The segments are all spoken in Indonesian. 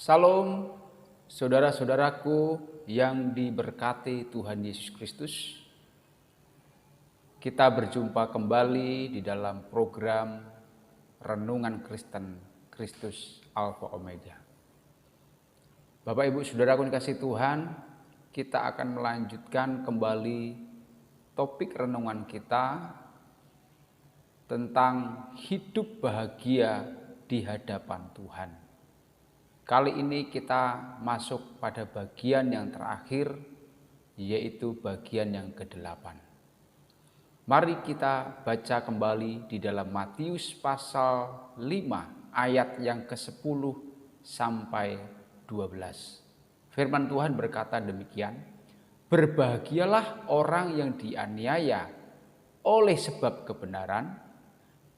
Salam saudara-saudaraku yang diberkati Tuhan Yesus Kristus. Kita berjumpa kembali di dalam program Renungan Kristen Kristus Alfa Omega. Bapak Ibu Saudaraku dikasih Tuhan, kita akan melanjutkan kembali topik renungan kita tentang hidup bahagia di hadapan Tuhan. Kali ini kita masuk pada bagian yang terakhir, yaitu bagian yang ke-8. Mari kita baca kembali di dalam Matius pasal 5 ayat yang ke-10 sampai 12. Firman Tuhan berkata demikian, "Berbahagialah orang yang dianiaya oleh sebab kebenaran,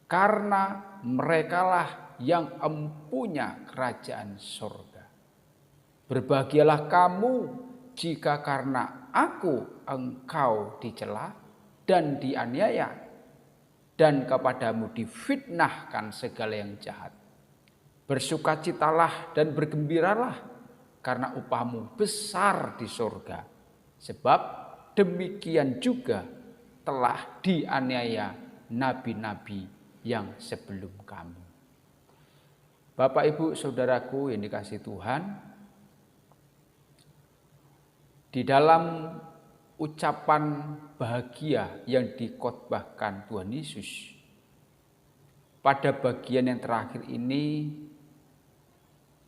karena merekalah yang empunya kerajaan surga. Berbahagialah kamu jika karena aku engkau dicela dan dianiaya, dan kepadamu difitnahkan segala yang jahat. Bersukacitalah dan bergembiralah, karena upahmu besar di surga. Sebab demikian juga telah dianiaya nabi-nabi yang sebelum kamu." Bapak Ibu Saudaraku yang dikasihi Tuhan, di dalam ucapan bahagia yang dikhotbahkan Tuhan Yesus, pada bagian yang terakhir ini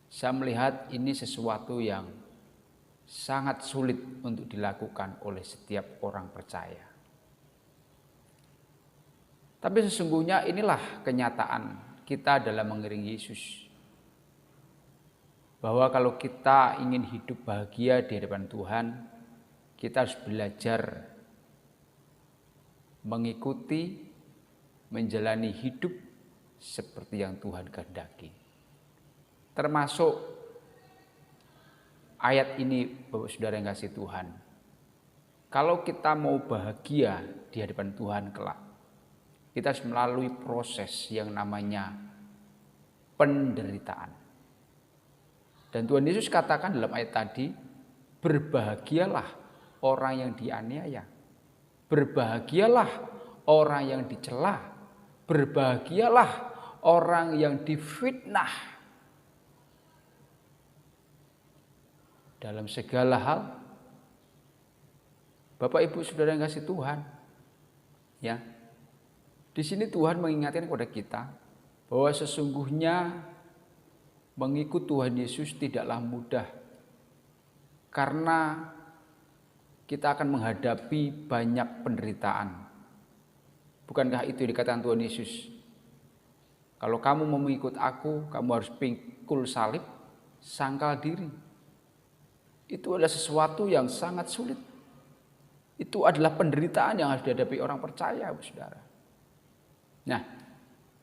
saya melihat ini sesuatu yang sangat sulit untuk dilakukan oleh setiap orang percaya. Tapi sesungguhnya inilah kenyataan kita dalam mengiringi Yesus. Bahwa kalau kita ingin hidup bahagia di hadapan Tuhan, kita harus belajar mengikuti, menjalani hidup seperti yang Tuhan kehendaki. Termasuk ayat ini, Bapak Saudara yang kasih Tuhan. Kalau kita mau bahagia di hadapan Tuhan kelak, kita harus melalui proses yang namanya penderitaan. Dan Tuhan Yesus katakan dalam ayat tadi, berbahagialah orang yang dianiaya, berbahagialah orang yang dicela, berbahagialah orang yang difitnah. Dalam segala hal, Bapak Ibu Saudara yang kasih Tuhan, ya. Di sini Tuhan mengingatkan kepada kita bahwa sesungguhnya mengikut Tuhan Yesus tidaklah mudah, karena kita akan menghadapi banyak penderitaan. Bukankah itu yang dikatakan Tuhan Yesus? Kalau kamu mau mengikut aku, kamu harus pikul salib, sangkal diri. Itu adalah sesuatu yang sangat sulit. Itu adalah penderitaan yang harus dihadapi orang percaya, Saudara. Nah,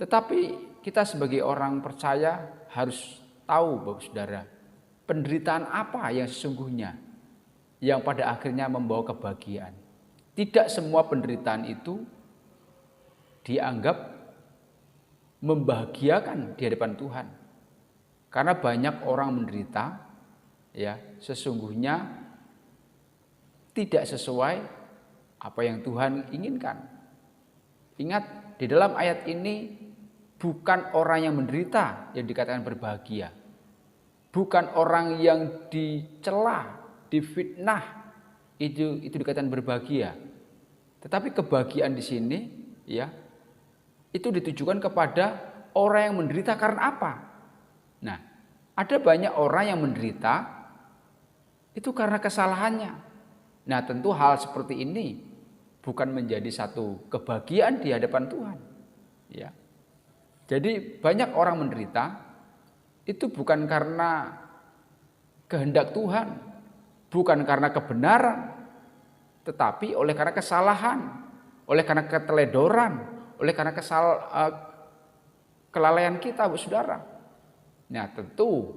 tetapi kita sebagai orang percaya harus tahu, Bapak Saudara, penderitaan apa yang sesungguhnya yang pada akhirnya membawa kebahagiaan. Tidak semua penderitaan itu dianggap membahagiakan di hadapan Tuhan. Karena banyak orang menderita, ya, sesungguhnya tidak sesuai apa yang Tuhan inginkan. Ingat, di dalam ayat ini bukan orang yang menderita yang dikatakan berbahagia. Bukan orang yang dicela, difitnah itu dikatakan berbahagia. Tetapi kebahagiaan di sini, ya, itu ditujukan kepada orang yang menderita karena apa? Nah, ada banyak orang yang menderita itu karena kesalahannya. Nah, tentu hal seperti ini bukan menjadi satu kebahagiaan di hadapan Tuhan. Ya. Jadi banyak orang menderita itu bukan karena kehendak Tuhan, bukan karena kebenaran, tetapi oleh karena kesalahan, oleh karena keteledoran, oleh karena kelalaian kita, Bu Saudara. Nah, tentu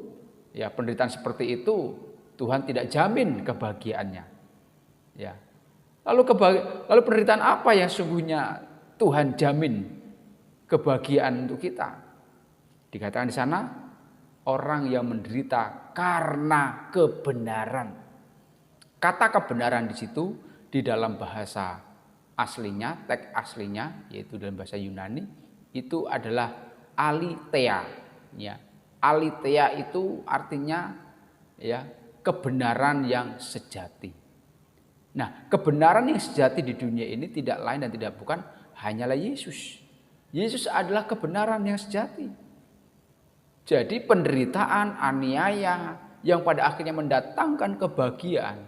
ya penderitaan seperti itu Tuhan tidak jamin kebahagiaannya. Ya. Lalu penderitaan apa yang sungguhnya Tuhan jamin kebahagiaan untuk kita? Dikatakan di sana, orang yang menderita karena kebenaran. Kata kebenaran di situ di dalam bahasa aslinya, teks aslinya yaitu dalam bahasa Yunani itu adalah aletheia. Ya. Aletheia itu artinya ya kebenaran yang sejati. Nah, kebenaran yang sejati di dunia ini tidak lain dan tidak bukan hanyalah Yesus. Yesus adalah kebenaran yang sejati. Jadi penderitaan, aniaya yang pada akhirnya mendatangkan kebahagiaan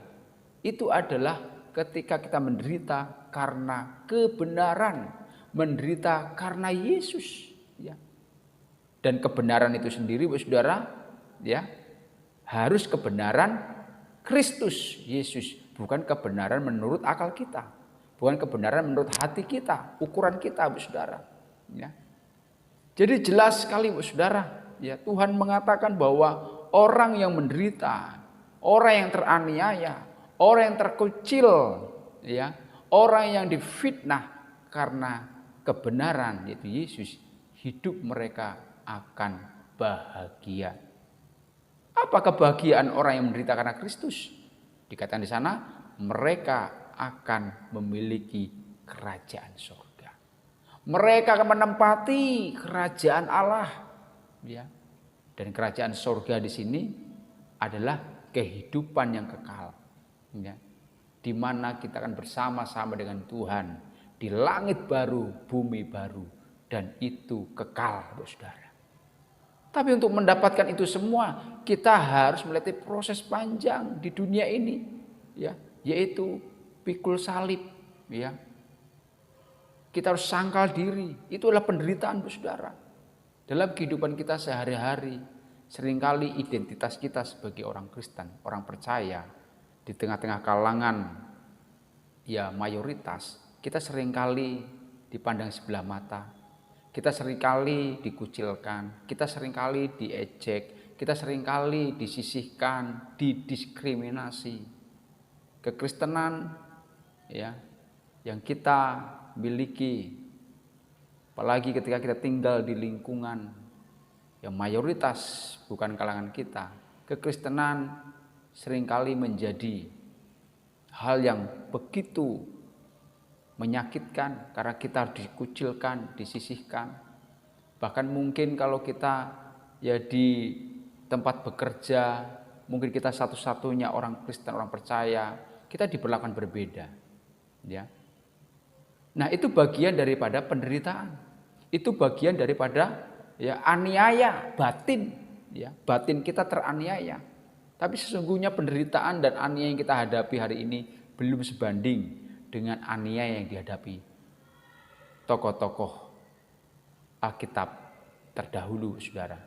itu adalah ketika kita menderita karena kebenaran, menderita karena Yesus, ya. Dan kebenaran itu sendiri, Saudara, ya, harus kebenaran Kristus Yesus, bukan kebenaran menurut akal kita, bukan kebenaran menurut hati kita, ukuran kita, Saudara, ya. Jadi jelas sekali, Saudara, ya, Tuhan mengatakan bahwa orang yang menderita, orang yang teraniaya, orang yang terkucil, ya, orang yang difitnah karena kebenaran yaitu Yesus, hidup mereka akan bahagia. Apa kebahagiaan orang yang menderita karena Kristus? Dikatakan di sana, mereka akan memiliki kerajaan surga. Mereka akan menempati kerajaan Allah, ya. Dan kerajaan surga di sini adalah kehidupan yang kekal, ya. Di mana kita akan bersama-sama dengan Tuhan di langit baru, bumi baru, dan itu kekal, Saudara. Tapi untuk mendapatkan itu semua, kita harus melewati proses panjang di dunia ini, ya, yaitu pikul salib, ya. Kita harus sangkal diri, itu adalah penderitaan, Saudara. Dalam kehidupan kita sehari-hari, seringkali identitas kita sebagai orang Kristen, orang percaya, di tengah-tengah kalangan ya mayoritas, kita seringkali dipandang sebelah mata. Kita seringkali dikucilkan, kita seringkali diejek, kita seringkali disisihkan, didiskriminasi. Kekristenan ya yang kita miliki, apalagi ketika kita tinggal di lingkungan yang mayoritas bukan kalangan kita, kekristenan seringkali menjadi hal yang begitu menyakitkan karena kita dikucilkan, disisihkan. Bahkan mungkin kalau kita ya di tempat bekerja, mungkin kita satu-satunya orang Kristen, orang percaya, kita diperlakukan berbeda, ya. Nah, itu bagian daripada penderitaan. Itu bagian daripada ya aniaya batin, ya. Batin kita teraniaya. Tapi sesungguhnya penderitaan dan aniaya yang kita hadapi hari ini belum sebanding dengan aniaya yang dihadapi tokoh-tokoh Alkitab terdahulu, Saudara.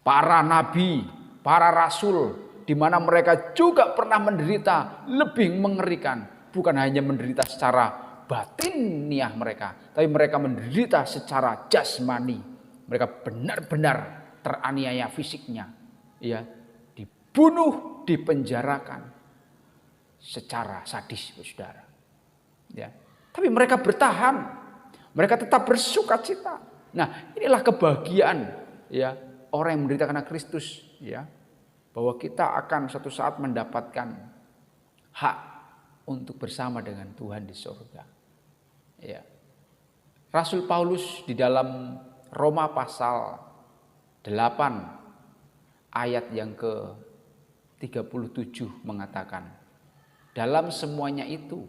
Para nabi, para rasul, di mana mereka juga pernah menderita lebih mengerikan. Bukan hanya menderita secara batiniah mereka, tapi mereka menderita secara jasmani. Mereka benar-benar teraniaya fisiknya, ya, dibunuh, dipenjarakan secara sadis, Saudara. Ya, tapi mereka bertahan, mereka tetap bersukacita. Nah, inilah kebahagiaan ya orang yang menderita karena Kristus, ya, bahwa kita akan suatu saat mendapatkan hak untuk bersama dengan Tuhan di surga. Ya. Rasul Paulus di dalam Roma pasal 8 ayat yang ke-37 mengatakan, dalam semuanya itu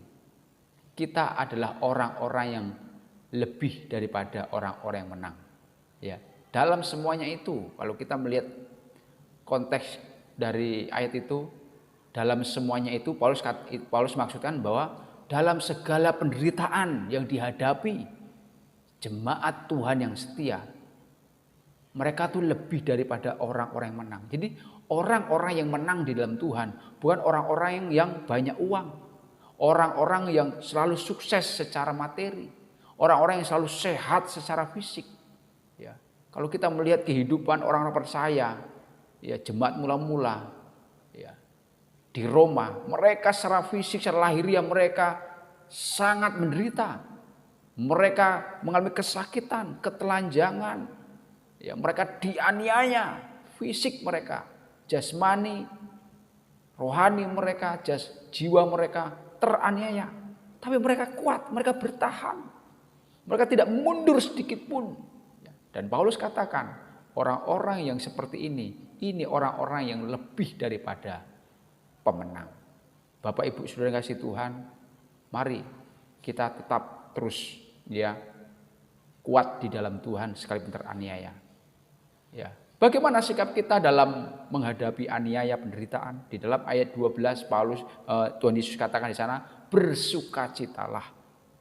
kita adalah orang-orang yang lebih daripada orang-orang yang menang. Ya, dalam semuanya itu, kalau kita melihat konteks dari ayat itu, dalam semuanya itu Paulus maksudkan bahwa dalam segala penderitaan yang dihadapi jemaat Tuhan yang setia, mereka tuh lebih daripada orang-orang yang menang. Jadi orang-orang yang menang di dalam Tuhan bukan orang-orang yang banyak uang, orang-orang yang selalu sukses secara materi, orang-orang yang selalu sehat secara fisik. Ya, kalau kita melihat kehidupan orang-orang percaya, ya jemaat mula-mula, ya di Roma, mereka secara fisik, secara lahiriah mereka sangat menderita. Mereka mengalami kesakitan, ketelanjangan, ya mereka dianiaya fisik mereka. jasmani, rohani mereka, jiwa mereka teraniaya. Tapi mereka kuat, mereka bertahan. Mereka tidak mundur sedikit pun. Dan Paulus katakan, orang-orang yang seperti ini orang-orang yang lebih daripada pemenang. Bapak Ibu Saudara kasih Tuhan, mari kita tetap terus kuat di dalam Tuhan sekalipun teraniaya. Ya. Bagaimana sikap kita dalam menghadapi aniaya penderitaan? Di dalam ayat 12 Tuhan Yesus katakan di sana, bersukacitalah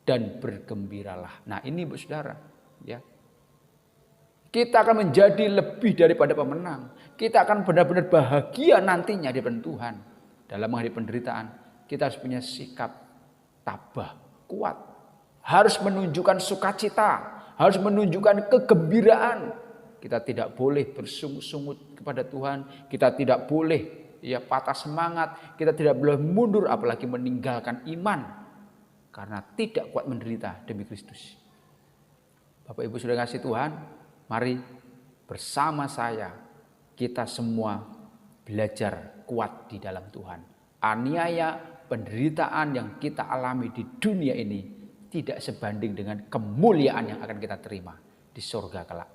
dan bergembiralah. Nah, ini Bu Saudara, ya. Kita akan menjadi lebih daripada pemenang. Kita akan benar-benar bahagia nantinya di depan Tuhan. Dalam menghadapi penderitaan, kita harus punya sikap tabah, kuat. Harus menunjukkan sukacita, harus menunjukkan kegembiraan. Kita tidak boleh bersungut-sungut kepada Tuhan. Kita tidak boleh patah semangat. Kita tidak boleh mundur apalagi meninggalkan iman. Karena tidak kuat menderita demi Kristus. Bapak Ibu sudah kasih Tuhan, mari bersama saya kita semua belajar kuat di dalam Tuhan. Aniaya, penderitaan yang kita alami di dunia ini tidak sebanding dengan kemuliaan yang akan kita terima di surga kelak.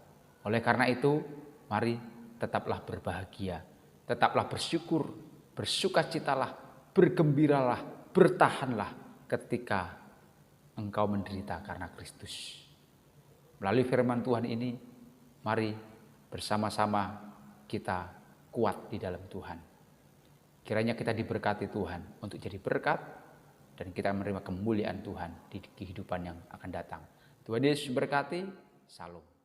Oleh karena itu, mari tetaplah berbahagia, tetaplah bersyukur, bersukacitalah, bergembiralah, bertahanlah ketika engkau menderita karena Kristus. Melalui firman Tuhan ini, mari bersama-sama kita kuat di dalam Tuhan. Kiranya kita diberkati Tuhan untuk jadi berkat dan kita menerima kemuliaan Tuhan di kehidupan yang akan datang. Tuhan Yesus berkati. Salam.